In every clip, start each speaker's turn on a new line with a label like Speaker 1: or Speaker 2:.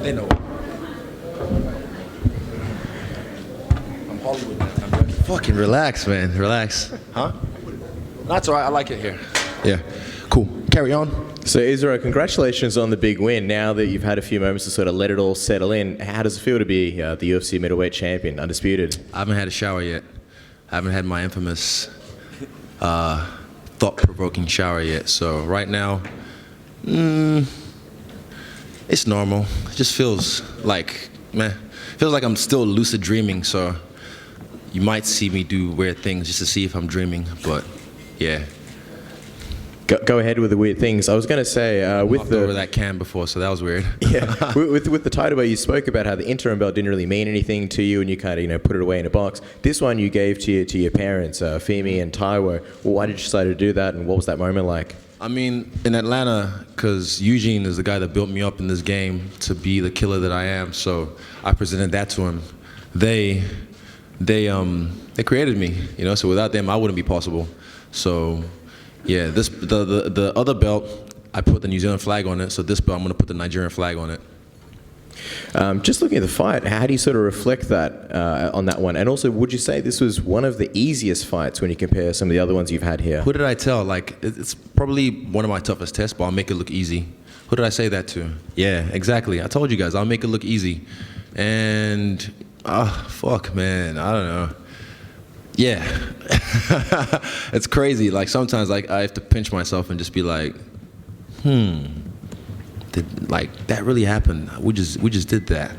Speaker 1: They know. I'm Hollywood that time, Junkie.
Speaker 2: Fucking relax, man. Relax.
Speaker 1: Huh? That's all right. I like it here.
Speaker 2: Yeah. Cool. Carry on.
Speaker 3: So Israel, congratulations on the big win. Now that you've had a few moments to sort of let it all settle in, how does it feel to be the UFC middleweight champion, undisputed?
Speaker 2: I haven't had a shower yet. I haven't had my infamous thought-provoking shower yet. So right now, it's normal. It just feels like, feels like I'm still lucid dreaming. So you might see me do weird things just to see if I'm dreaming. But yeah.
Speaker 3: Go ahead with the weird things. I was going to say with
Speaker 2: over that can before, so that was weird.
Speaker 3: Yeah, with the title, where you spoke about how the interim belt didn't really mean anything to you, and you kind of put it away in a box. This one you gave to your parents, Femi and Taiwo. Well, why did you decide to do that, and what was that moment like?
Speaker 2: I mean, in Atlanta, because Eugene is the guy that built me up in this game to be the killer that I am. So I presented that to him. They created me, So without them, I wouldn't be possible. So. Yeah, the other belt, I put the New Zealand flag on it. So this belt, I'm going to put the Nigerian flag on it.
Speaker 3: Just looking at the fight, how do you sort of reflect that on that one? And also, would you say this was one of the easiest fights when you compare some of the other ones you've had here?
Speaker 2: Who did I tell? Like, it's probably one of my toughest tests, but I'll make it look easy. Who did I say that to? Yeah, exactly. I told you guys, I'll make it look easy. And, fuck, man, I don't know. Yeah, it's crazy. Like sometimes, like I have to pinch myself and just be like, like that really happened? We just did that.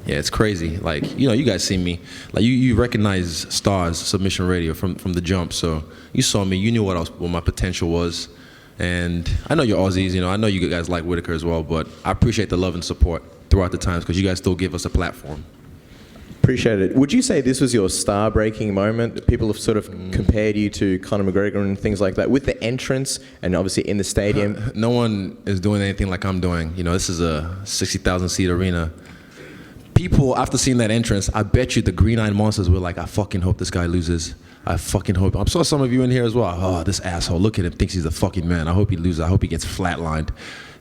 Speaker 2: Yeah, it's crazy. Like you guys see me. Like you recognize Stars Submission Radio from the jump. So you saw me. You knew what my potential was. And I know you're Aussies. I know you guys like Whittaker as well. But I appreciate the love and support throughout the times because you guys still give us a platform.
Speaker 3: Appreciate it. Would you say this was your star-breaking moment? People have sort of compared you to Conor McGregor and things like that with the entrance and obviously in the stadium.
Speaker 2: No one is doing anything like I'm doing. This is a 60,000 seat arena. People, after seeing that entrance, I bet you the green-eyed monsters were like, I fucking hope this guy loses. I fucking hope. I'm sure some of you in here as well. Oh, this asshole, look at him, thinks he's a fucking man. I hope he loses. I hope he gets flatlined.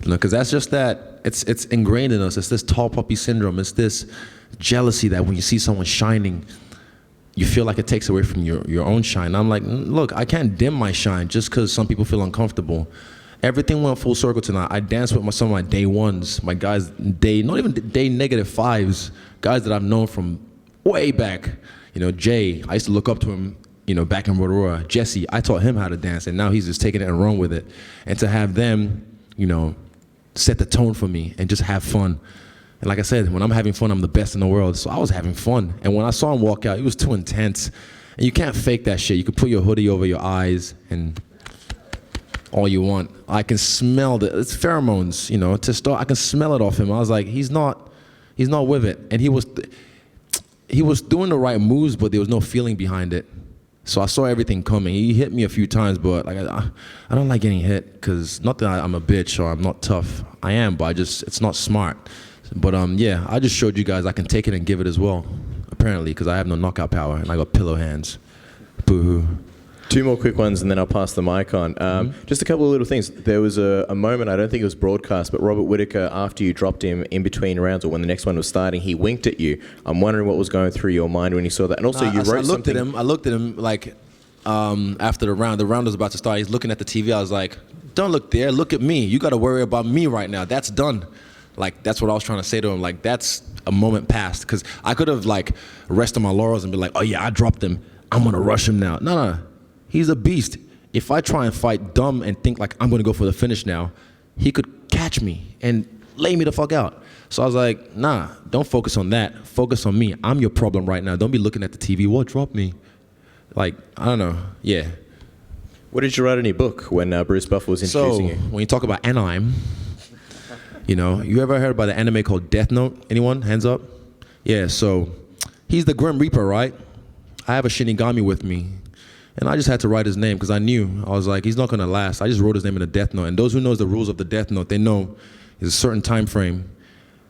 Speaker 2: Because that's just that. It's ingrained in us. It's this tall puppy syndrome. It's this jealousy that when you see someone shining, you feel like it takes away from your own shine. I'm like, look, I can't dim my shine just because some people feel uncomfortable. Everything went full circle tonight. I danced with some of my day ones, my guys, not even day -5s, guys that I've known from way back. Jay, I used to look up to him, back in Rotorua. Jesse, I taught him how to dance, and now he's just taking it and run with it. And to have them, set the tone for me and just have fun. And like I said, when I'm having fun, I'm the best in the world. So I was having fun. And when I saw him walk out, it was too intense. And you can't fake that shit. You could put your hoodie over your eyes and all you want. I can smell it's pheromones, to start. I can smell it off him. I was like, he's not with it. And he was doing the right moves, but there was no feeling behind it. So I saw everything coming. He hit me a few times, but like I don't like getting hit because not that I'm a bitch or I'm not tough. I am, but it's not smart. But yeah, I just showed you guys I can take it and give it as well, apparently, because I have no knockout power and I got pillow hands. Boo-hoo.
Speaker 3: 2 more quick ones and then I'll pass the mic on. Just a couple of little things. There was a moment, I don't think it was broadcast, but Robert Whittaker, after you dropped him in between rounds or when the next one was starting, he winked at you. I'm wondering what was going through your mind when you saw that. And also you wrote something.
Speaker 2: I looked at him like after the round was about to start. He's looking at the TV. I was like, don't look there, look at me. You got to worry about me right now. That's done. Like, that's what I was trying to say to him. Like, that's a moment past. Because I could have, like, rested my laurels and be like, oh, yeah, I dropped him. I'm going to rush him now. No. He's a beast. If I try and fight dumb and think, like, I'm going to go for the finish now, he could catch me and lay me the fuck out. So I was like, nah, don't focus on that. Focus on me. I'm your problem right now. Don't be looking at the TV. What? Drop me. Like, I don't know. Yeah.
Speaker 3: What did you write in your book when Bruce Buffer was introducing you?
Speaker 2: When you talk about anime, you ever heard about the anime called Death Note? Anyone? Hands up? Yeah, so he's the Grim Reaper, right? I have a Shinigami with me. And I just had to write his name because I was like, he's not going to last. I just wrote his name in a Death Note. And those who knows the rules of the Death Note, they know there's a certain time frame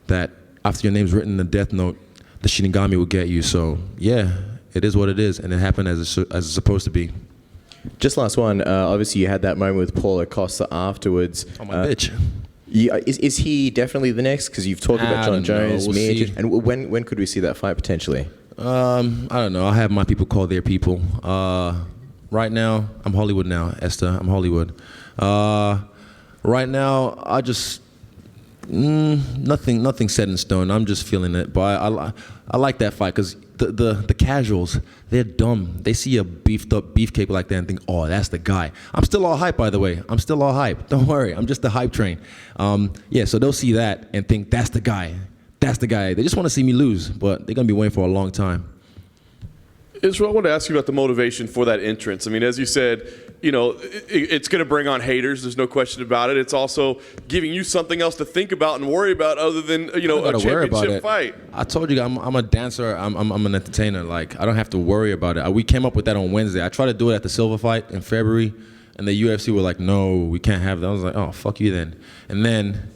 Speaker 2: that after your name's written in the Death Note, the Shinigami will get you. So, yeah, it is what it is. And it happened as it's supposed to be.
Speaker 3: Just last one. Obviously, you had that moment with Paulo Costa afterwards.
Speaker 2: Oh, my bitch.
Speaker 3: Yeah, is he definitely the next? Because you've talked about John Jones,
Speaker 2: We'll
Speaker 3: Mitch,
Speaker 2: see.
Speaker 3: and when could we see that fight potentially?
Speaker 2: I don't know. I have my people call their people. Right now, I'm Hollywood now, Esther. I'm Hollywood. Right now, I just nothing set in stone. I'm just feeling it. But I like that fight because the casuals, they're dumb. They see a beefed up beefcake like that and think, oh, that's the guy. I'm still all hype, by the way. I'm still all hype. Don't worry. I'm just the hype train. Yeah, so they'll see that and think that's the guy. That's the guy. They just want to see me lose, but they're going to be waiting for a long time.
Speaker 4: Israel, I want to ask you about the motivation for that entrance. I mean, as you said, you know, it's going to bring on haters. There's no question about it. It's also giving you something else to think about and worry about other than, you know, a championship fight.
Speaker 2: I told you, I'm a dancer. I'm an entertainer. Like, I don't have to worry about it. We came up with that on Wednesday. I tried to do it at the Silver fight in February, and the UFC were like, no, we can't have that. I was like, oh, fuck you then. And then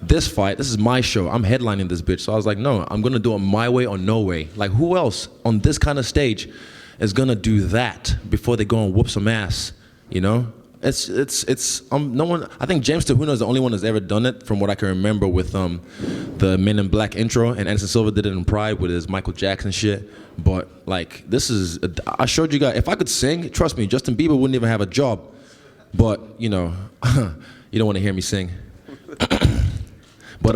Speaker 2: this fight, this is my show. I'm headlining this bitch. So I was like, no, I'm going to do it my way or no way. Like, who else on this kind of stage is going to do that before they go and whoop some ass, you know? It's no one. I think James Tahuna is the only one that's ever done it from what I can remember with the Men in Black intro, and Anderson Silva did it in Pride with his Michael Jackson shit. But like, this is, I showed you guys, if I could sing, trust me, Justin Bieber wouldn't even have a job. But, you know, you don't want to hear me sing. But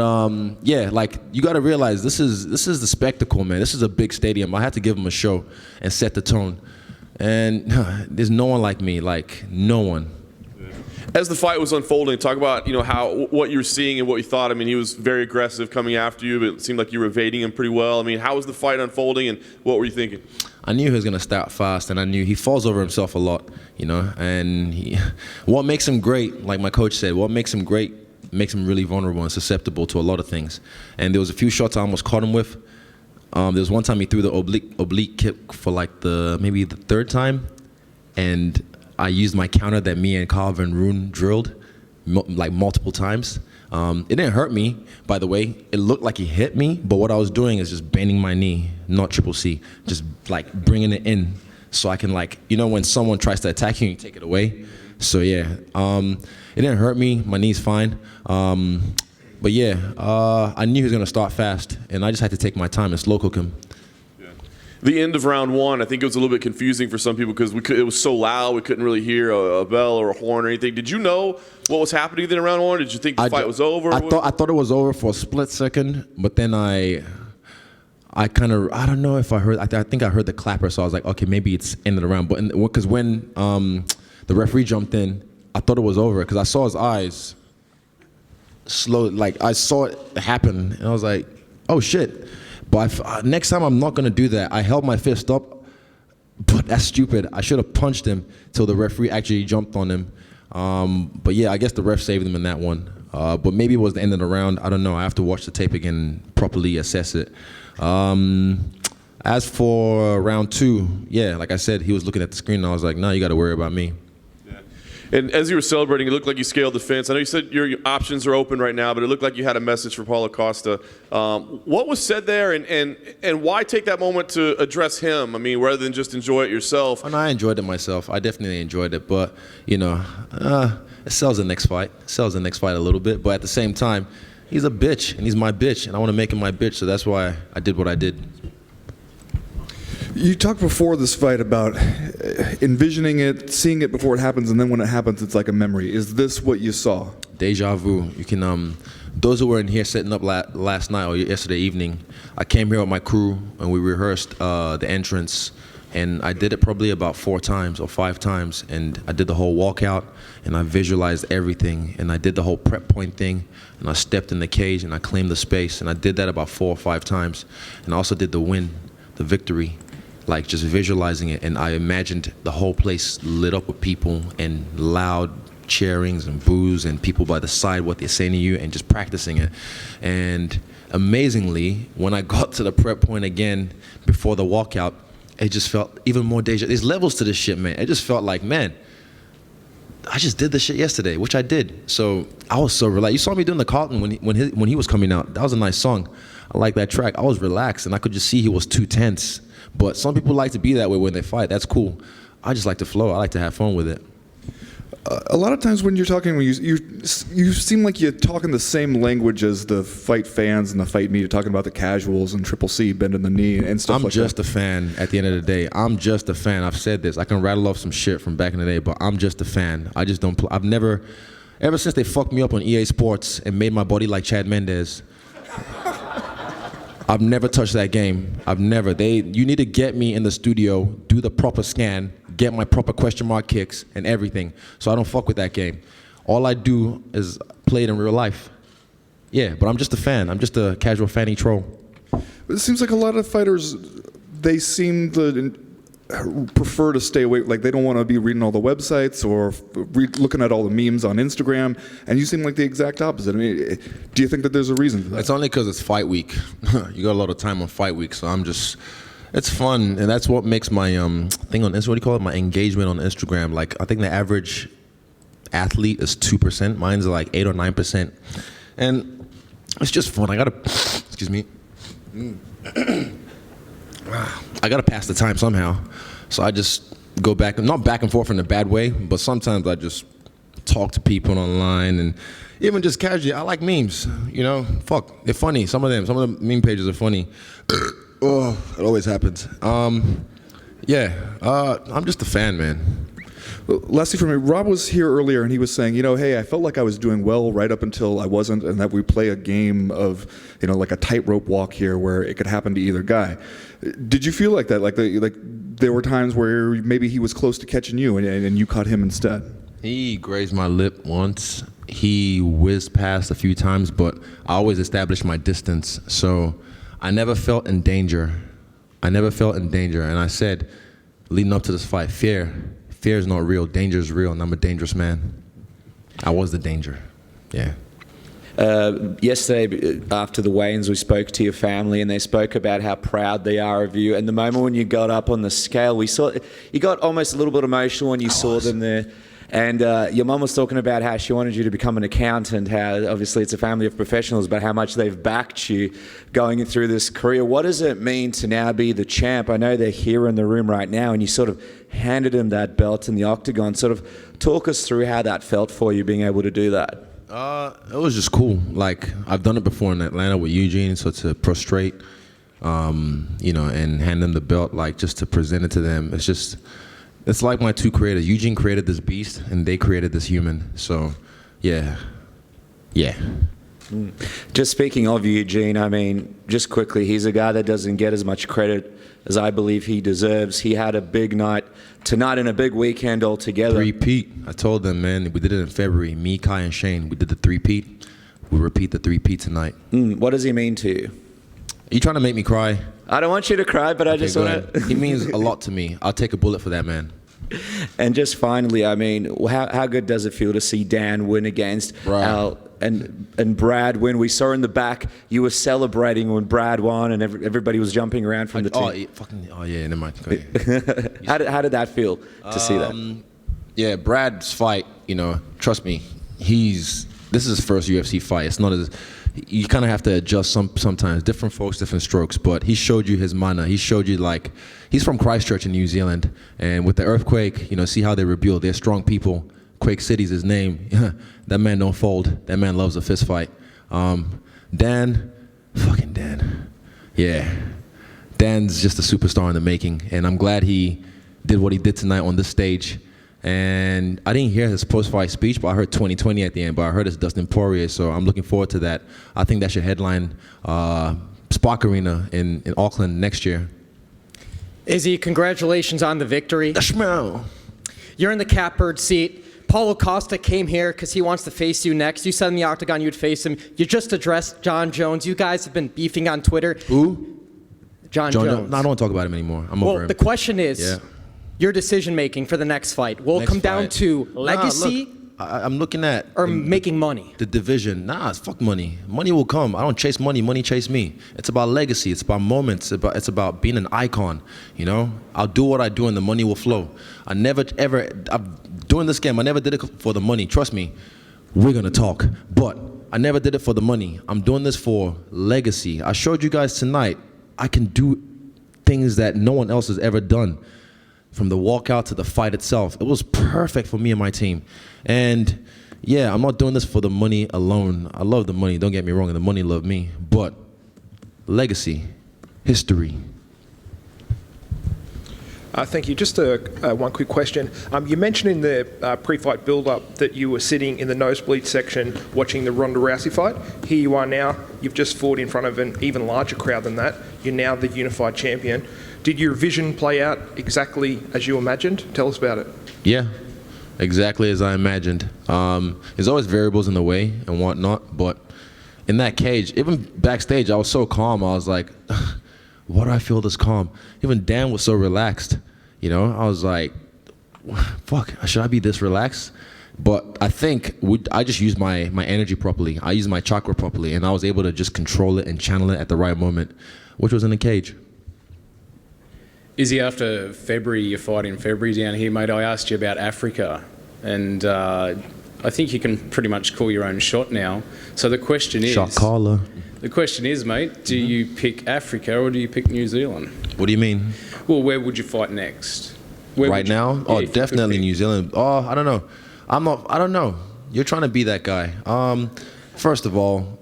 Speaker 2: yeah, like, you got to realize this is the spectacle, man. This is a big stadium. I had to give them a show and set the tone. And there's no one like me, like no one.
Speaker 4: As the fight was unfolding, talk about, you know, what you were seeing and what you thought. I mean, he was very aggressive coming after you, but it seemed like you were evading him pretty well. I mean, how was the fight unfolding, and what were you thinking?
Speaker 2: I knew he was gonna start fast, and I knew he falls over himself a lot, you know. And what makes him great, like my coach said, what makes him great makes him really vulnerable and susceptible to a lot of things. And there was a few shots I almost caught him with. There was one time he threw the oblique kick for like maybe the third time, and I used my counter that me and Carl Van Roon drilled like multiple times. It didn't hurt me, by the way. It looked like he hit me, but what I was doing is just bending my knee, not triple C, just like bringing it in so I can, like, you know, when someone tries to attack you, you take it away. So yeah, it didn't hurt me. My knee's fine. But yeah, I knew he was gonna start fast, and I just had to take my time and slow cook him.
Speaker 4: The end of round one, I think it was a little bit confusing for some people because it was so loud we couldn't really hear a bell or a horn or anything. Did you know what was happening then in round one? Did you think the fight was over?
Speaker 2: I thought it was over for a split second, but then I kind of, I don't know if I heard. I think I heard the clapper, so I was like, okay, maybe it's ended the round. But because when the referee jumped in, I thought it was over because I saw his eyes slow, like I saw it happen, and I was like, oh shit. But next time I'm not gonna do that. I held my fist up, but that's stupid. I should have punched him till the referee actually jumped on him. But yeah, I guess the ref saved him in that one. But maybe it was the end of the round. I don't know. I have to watch the tape again and properly assess it. As for round two, yeah, like I said, he was looking at the screen, and I was like, no, you got to worry about me.
Speaker 4: And as you were celebrating, it looked like you scaled the fence. I know you said your options are open right now, but it looked like you had a message for Paulo Costa. What was said there, and why take that moment to address him? I mean, rather than just enjoy it yourself.
Speaker 2: And I enjoyed it myself. I definitely enjoyed it, but you know, it sells the next fight. It sells the next fight a little bit, but at the same time, he's a bitch, and he's my bitch, and I want to make him my bitch, so that's why I did what I did.
Speaker 5: You talked before this fight about envisioning it, seeing it before it happens, and then when it happens, it's like a memory. Is this what you saw?
Speaker 2: Deja vu. You can, those who were in here setting up last night or yesterday evening, I came here with my crew and we rehearsed the entrance, and I did it probably about 4 times or 5 times, and I did the whole walkout, and I visualized everything, and I did the whole prep point thing, and I stepped in the cage and I claimed the space, and I did that about 4 or 5 times, and I also did the win, the victory. Like just visualizing it, and I imagined the whole place lit up with people and loud cheerings and boos and people by the side, what they're saying to you, and just practicing it. And amazingly, when I got to the prep point again before the walkout, it just felt even more deja. There's levels to this shit, man. It just felt like, man, I just did this shit yesterday, which I did. So I was so relaxed. You saw me doing the Carlton when he was coming out. That was a nice song. I like that track. I was relaxed, and I could just see he was too tense. But some people like to be that way when they fight. That's cool. I just like to flow. I like to have fun with it.
Speaker 5: A lot of times when you're talking, you seem like you're talking the same language as the fight fans and the fight media, talking about the casuals and Triple C bending the knee and stuff like that.
Speaker 2: I'm just a fan at the end of the day. I'm just a fan. I've said this. I can rattle off some shit from back in the day, but I'm just a fan. I just don't I've never, ever since they fucked me up on EA Sports and made my body like Chad Mendes, I've never touched that game. I've never. You need to get me in the studio, do the proper scan, get my proper question mark kicks and everything. So I don't fuck with that game. All I do is play it in real life. Yeah, but I'm just a fan. I'm just a casual fanny troll.
Speaker 5: It seems like a lot of fighters, they seem to prefer to stay away. Like they don't want to be reading all the websites or looking at all the memes on Instagram. And you seem like the exact opposite. I mean, do you think that there's a reason for that?
Speaker 2: It's only because it's fight week. You got a lot of time on fight week, so I'm just. It's fun, and that's what makes my thing on Instagram. What do you call it? My engagement on Instagram. Like I think the average athlete is 2%. Mine's like 8 or 9%, and it's just fun. I gotta, excuse me. I gotta pass the time somehow, so I just go back, not back and forth in a bad way, but sometimes I just talk to people online and even just casually. I like memes, you know. Fuck, they're funny. Some of the meme pages are funny. Oh, it always happens. Yeah, I'm just a fan, man.
Speaker 5: Well, lastly for me, Rob was here earlier and he was saying, hey, I felt like I was doing well right up until I wasn't, and that we play a game of, like a tightrope walk here where it could happen to either guy. Did you feel like that? Like there were times where maybe he was close to catching you and you caught him instead?
Speaker 2: He grazed my lip once. He whizzed past a few times, but I always established my distance. So I never felt in danger. And I said, leading up to this fight, fear is not real. Danger is real, and I'm a dangerous man. I was the danger. Yeah.
Speaker 6: Yesterday, after the weigh-ins, we spoke to your family, and they spoke about how proud they are of you. And the moment when you got up on the scale, we saw you got almost a little bit emotional when you saw them there. And your mum was talking about how she wanted you to become an accountant, how obviously it's a family of professionals, but how much they've backed you going through this career. What does it mean to now be the champ? I know they're here in the room right now, and you sort of handed him that belt in the octagon. Sort of talk us through how that felt for you, being able to do that.
Speaker 2: It was just cool. Like, I've done it before in Atlanta with Eugene, so to prostrate, and hand them the belt, like, just to present it to them. It's like my two creators. Eugene created this beast, and they created this human. So, yeah.
Speaker 6: Just speaking of Eugene, I mean, just quickly, he's a guy that doesn't get as much credit as I believe he deserves. He had a big night tonight and a big weekend altogether.
Speaker 2: Three-peat. I told them, man, we did it in February. Me, Kai, and Shane, we did the three-peat. We repeat the three-peat tonight.
Speaker 6: What does he mean to you?
Speaker 2: Are you trying to make me cry?
Speaker 6: I don't want you to cry, but I just want to...
Speaker 2: He means a lot to me. I'll take a bullet for that man.
Speaker 6: And just finally, I mean, how good does it feel to see Dan win against Al and Brad win? We saw in the back you were celebrating when Brad won, and everybody was jumping around from the team.
Speaker 2: Yeah, never mind.
Speaker 6: How did that feel to see that?
Speaker 2: Yeah, Brad's fight, trust me, this is his first UFC fight. It's not as... You kind of have to adjust sometimes. Different folks, different strokes. But he showed you his mana. He showed you, like, he's from Christchurch in New Zealand. And with the earthquake, see how they rebuild. They're strong people. Quake City's his name. That man don't fold. That man loves a fist fight. Dan. Yeah. Dan's just a superstar in the making. And I'm glad he did what he did tonight on this stage. And I didn't hear his post-fight speech, but I heard 2020 at the end, but I heard it's Dustin Poirier, so I'm looking forward to that. I think that should headline Spark Arena in Auckland next year.
Speaker 7: Izzy, congratulations on the victory.
Speaker 2: The schmo.
Speaker 7: You're in the catbird seat. Paulo Costa came here because he wants to face you next. You said in the octagon you'd face him. You just addressed John Jones. You guys have been beefing on Twitter.
Speaker 2: Who?
Speaker 7: John Jones.
Speaker 2: No, I don't want to talk about him anymore. I'm over him.
Speaker 7: The question is, your decision-making for the next fight will come down to legacy
Speaker 2: I'm looking at...
Speaker 7: or making money.
Speaker 2: The division. It's fuck money. Money will come. I don't chase money. Money chase me. It's about legacy. It's about moments. It's about being an icon, I'll do what I do and the money will flow. I'm doing this game, I never did it for the money. Trust me, we're going to talk. But I never did it for the money. I'm doing this for legacy. I showed you guys tonight I can do things that no one else has ever done. from the walkout to the fight itself. It was perfect for me and my team. And yeah, I'm not doing this for the money alone. I love the money, don't get me wrong, and the money loved me. But legacy, history.
Speaker 8: Thank you. Just one quick question. You mentioned in the pre-fight build-up that you were sitting in the nosebleed section watching the Ronda Rousey fight. Here you are now. You've just fought in front of an even larger crowd than that. You're now the unified champion. Did your vision play out exactly as you imagined? Tell us about it.
Speaker 2: Yeah, exactly as I imagined. There's always variables in the way and whatnot, but in that cage, even backstage, I was so calm. I was like, why do I feel this calm? Even Dan was so relaxed. You know, I was like, fuck, should I be this relaxed? But I think I just used my energy properly. I used my chakra properly, and I was able to just control it and channel it at the right moment, which was in the cage.
Speaker 9: Izzy, after February, your fight in February down here, mate, I asked you about Africa, and I think you can pretty much call your own shot now. So the question is...
Speaker 2: Shot caller.
Speaker 9: The question is, mate, do you pick Africa or do you pick New Zealand?
Speaker 2: What do you mean?
Speaker 9: Well, where would you fight next?
Speaker 2: Right now? Oh, definitely New Zealand. Oh, I don't know. I don't know. You're trying to be that guy. First of all,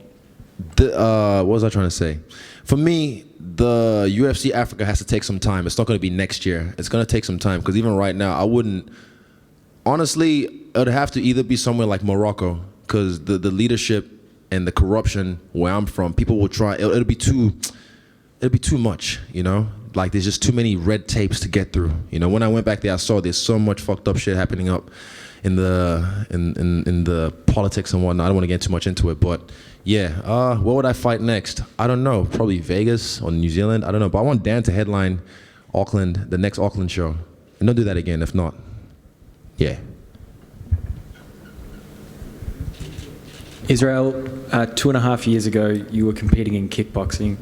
Speaker 2: what was I trying to say? For me, the UFC Africa has to take some time. It's not going to be next year. It's going to take some time because even right now, I wouldn't. Honestly, it would have to either be somewhere like Morocco because the leadership and the corruption where I'm from, people will try. It'll be too much, you know. Like there's just too many red tapes to get through. You know, when I went back there, I saw there's so much fucked up shit happening up in the politics and whatnot. I don't want to get too much into it, but yeah. What would I fight next? I don't know. Probably Vegas or New Zealand. I don't know. But I want Dan to headline Auckland, the next Auckland show, and don't do that again. If not, yeah.
Speaker 10: Israel, 2.5 years ago, you were competing in kickboxing.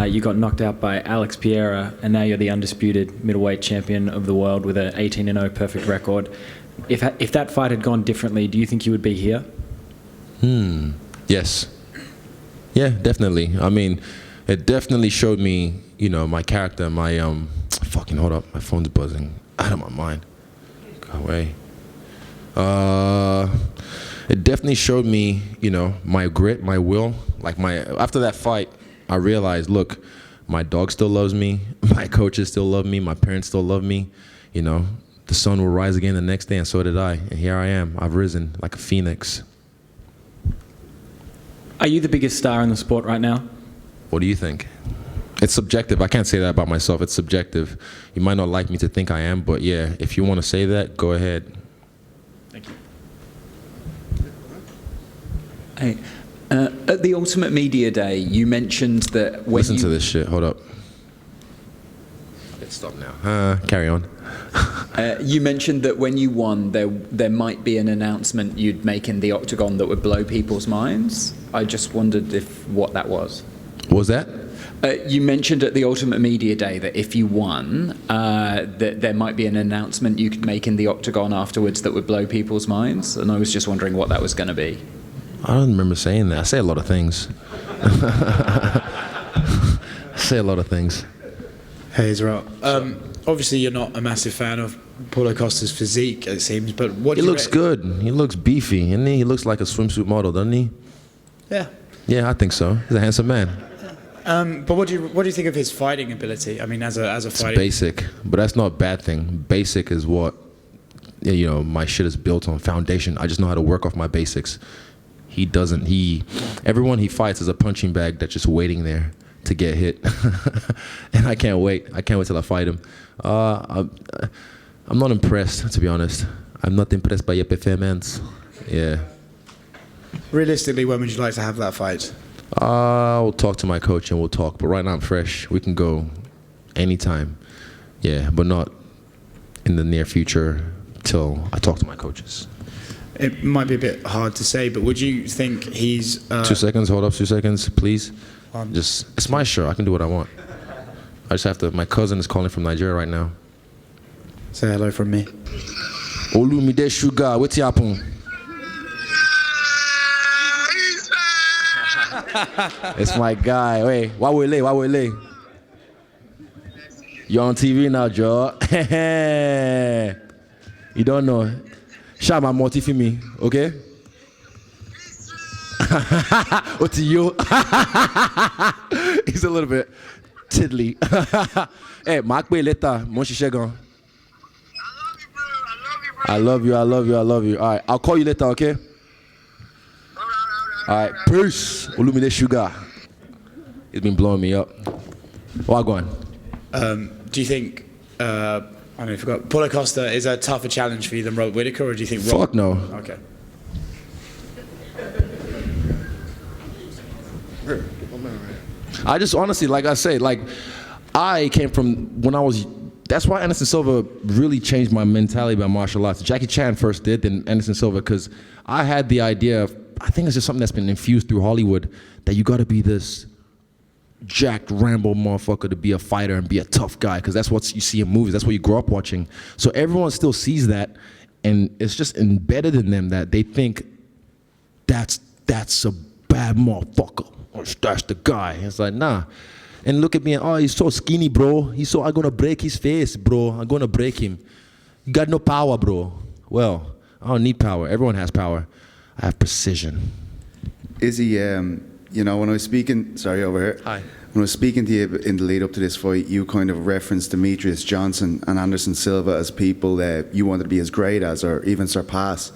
Speaker 10: You got knocked out by Alex Pereira, and now you're the undisputed middleweight champion of the world with an 18-0 perfect record. If that fight had gone differently, do you think you would be here?
Speaker 2: Yes. Yeah, definitely. I mean, it definitely showed me, you know, my character, my fucking hold up, my phone's buzzing out of my mind. Go away. It definitely showed me, you know, my grit, my will. Like after that fight, I realized, look, my dog still loves me, my coaches still love me, my parents still love me. You know, the sun will rise again the next day, and so did I. And here I am. I've risen like a phoenix.
Speaker 10: Are you the biggest star in the sport right now?
Speaker 2: What do you think? It's subjective. I can't say that about myself. It's subjective. You might not like me to think I am, but yeah, if you want to say that, go ahead.
Speaker 10: Thank you. Hey, at the Ultimate Media Day, you mentioned that when
Speaker 2: Listen to this shit. Hold up. Let's stop now. Carry on.
Speaker 10: You mentioned that when you won, there might be an announcement you'd make in the octagon that would blow people's minds. I just wondered what that was.
Speaker 2: What was that?
Speaker 10: You mentioned at the Ultimate Media Day that if you won, that there might be an announcement you could make in the octagon afterwards that would blow people's minds, and I was just wondering what that was going to be.
Speaker 2: I don't remember saying that. I say a lot of things. I say a lot of things.
Speaker 11: Hey, Israel. Obviously, you're not a massive fan of Paulo Costa's physique, it seems, but what
Speaker 2: He looks good. He looks beefy, and he looks like a swimsuit model, doesn't he?
Speaker 11: Yeah.
Speaker 2: Yeah, I think so. He's a handsome man.
Speaker 11: But what do you think of his fighting ability? I mean, as a fighter.
Speaker 2: It's basic, but that's not a bad thing. Basic is what, you know, my shit is built on, foundation. I just know how to work off my basics. He doesn't. Everyone he fights is a punching bag that's just waiting there to get hit. And I can't wait. I can't wait till I fight him. I'm not impressed, to be honest. I'm not impressed by your performance. Yeah.
Speaker 11: Realistically, when would you like to have that fight?
Speaker 2: I'll talk to my coach and we'll talk. But right now I'm fresh. We can go anytime. Yeah, but not in the near future till I talk to my coaches.
Speaker 11: It might be a bit hard to say, but would you think he's...
Speaker 2: 2 seconds, hold up, 2 seconds, please. It's my show, I can do what I want. I just have to, my cousin is calling from Nigeria right now.
Speaker 11: Say hello from me.
Speaker 2: Olumide Sugar, what's happening? It's my guy. Wait, why we late? You're on TV now, Joe. You don't know. Shout my multi for me, okay? What to you? He's a little bit tiddly. Hey, Mark me later. Monshi Shegon. I love you. All right, I'll call you later, okay? All right, peace. Olumide Sugar. He's been blowing me up. Wagwan.
Speaker 11: Do you think, I don't know, I forgot, Paulo Costa is a tougher challenge for you than Robert Whittaker, or do you think
Speaker 2: Fuck no.
Speaker 11: Okay.
Speaker 2: I just honestly, like I say, like I came from when I was. That's why Anderson Silva really changed my mentality about martial arts. Jackie Chan first did, then Anderson Silva, because I had the idea of, I think it's just something that's been infused through Hollywood, that you got to be this jacked Rambo motherfucker to be a fighter and be a tough guy, because that's what you see in movies. That's what you grow up watching. So everyone still sees that, and it's just embedded in them that they think that's a bad motherfucker. Or that's the guy. It's like, nah. And look at me, oh, he's so skinny, bro. I'm gonna break his face, bro. I'm gonna break him. You got no power, bro. Well, I don't need power. Everyone has power. I have precision.
Speaker 12: Izzy, you know, when I was speaking, sorry, over here.
Speaker 2: Hi.
Speaker 12: When I was speaking to you in the lead up to this fight, you kind of referenced Demetrius Johnson and Anderson Silva as people that you wanted to be as great as, or even surpass.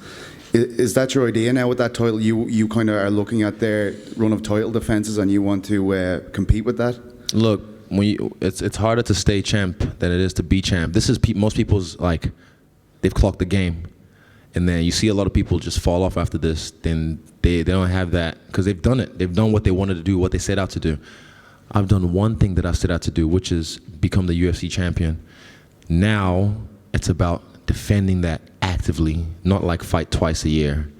Speaker 12: Is that your idea now with that title? You kind of are looking at their run of title defenses and you want to compete with that?
Speaker 2: Look, it's harder to stay champ than it is to be champ. This is most people's, like, they've clocked the game. And then you see a lot of people just fall off after this. Then they don't have that, because they've done it. They've done what they wanted to do, what they set out to do. I've done one thing that I set out to do, which is become the UFC champion. Now it's about defending that actively, not like fight twice a year.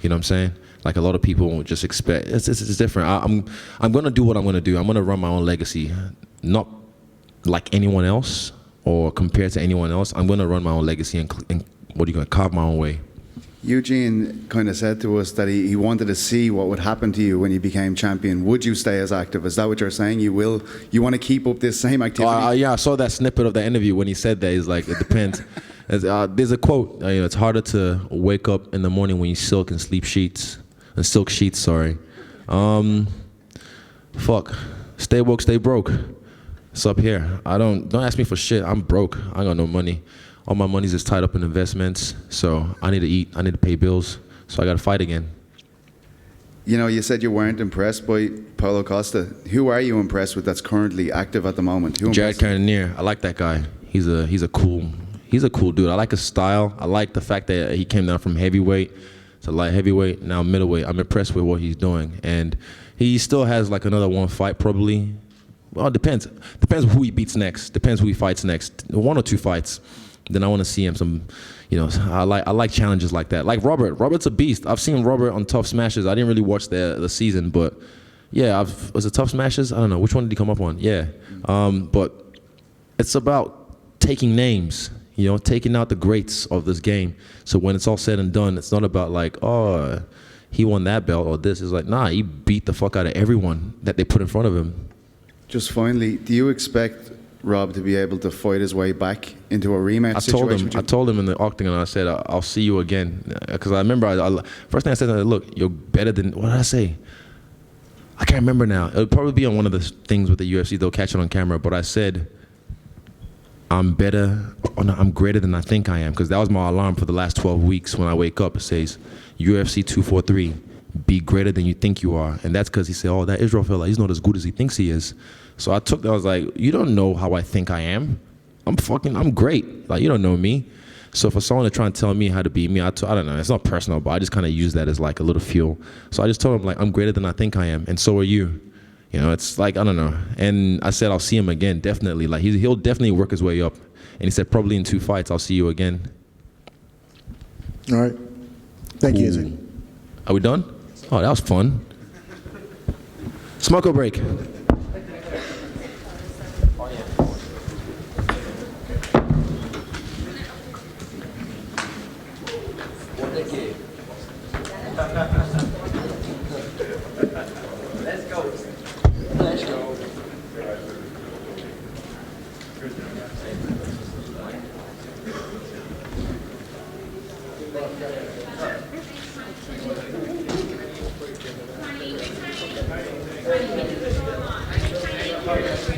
Speaker 2: You know what I'm saying? Like a lot of people just expect, it's different. I'm gonna do what I'm gonna do. I'm gonna run my own legacy, not like anyone else or compared to anyone else. I'm gonna run my own legacy and what are you gonna carve my own way.
Speaker 12: Eugene kind of said to us that he wanted to see what would happen to you when you became champion. Would you stay as active? Is that what you're saying? You want to keep up this same activity?
Speaker 2: Yeah, I saw that snippet of the interview when he said that. He's like, it depends. There's a quote, it's harder to wake up in the morning when you silk silk sheets, sorry. Fuck, stay woke, stay broke. It's up here. Don't ask me for shit. I'm broke. I got no money. All my money's just tied up in investments, so I need to eat, I need to pay bills, so I gotta fight again.
Speaker 12: You know, you said you weren't impressed by Paulo Costa. Who are you impressed with that's currently active at the moment?
Speaker 2: Jared Cannonier. I like that guy. He's a cool dude. I like his style. I like the fact that he came down from heavyweight to light heavyweight, now middleweight. I'm impressed with what he's doing, and he still has like another one fight probably. Well, it depends. Depends who he beats next. Depends who he fights next. 1 or 2 fights. Then I want to see him I like challenges like that. Like Robert. Robert's a beast. I've seen Robert on Tough Smashes. I didn't really watch the season, but yeah, was it Tough Smashes? I don't know. Which one did he come up on? Yeah. But it's about taking names, taking out the greats of this game. So when it's all said and done, it's not about like, oh, he won that belt or this. It's like, nah, he beat the fuck out of everyone that they put in front of him.
Speaker 12: Just finally, do you expect Rob to be able to fight his way back into a rematch situation?
Speaker 2: I told him in the octagon, I said, I'll see you again. Because I remember, first thing I said, look, you're better than, what did I say? I can't remember now. It'll probably be on one of the things with the UFC, they'll catch it on camera, but I said, I'm greater than I think I am. Because that was my alarm for the last 12 weeks. When I wake up, it says, UFC 243, be greater than you think you are. And that's because he said, oh, that Israel fella, he's not as good as he thinks he is. So I was like, you don't know how I think I am. I'm great. Like, you don't know me. So for someone to try and tell me how to be me, I don't know. It's not personal, but I just kind of use that as like a little fuel. So I just told him, like, I'm greater than I think I am, and so are you. It's like, I don't know. And I said, I'll see him again, definitely. Like, he'll definitely work his way up. And he said, probably in 2 fights, I'll see you again.
Speaker 13: All right. Thank you, Izzy.
Speaker 2: Are we done? Oh, that was fun. Smoke or break?
Speaker 14: Let's go. Right.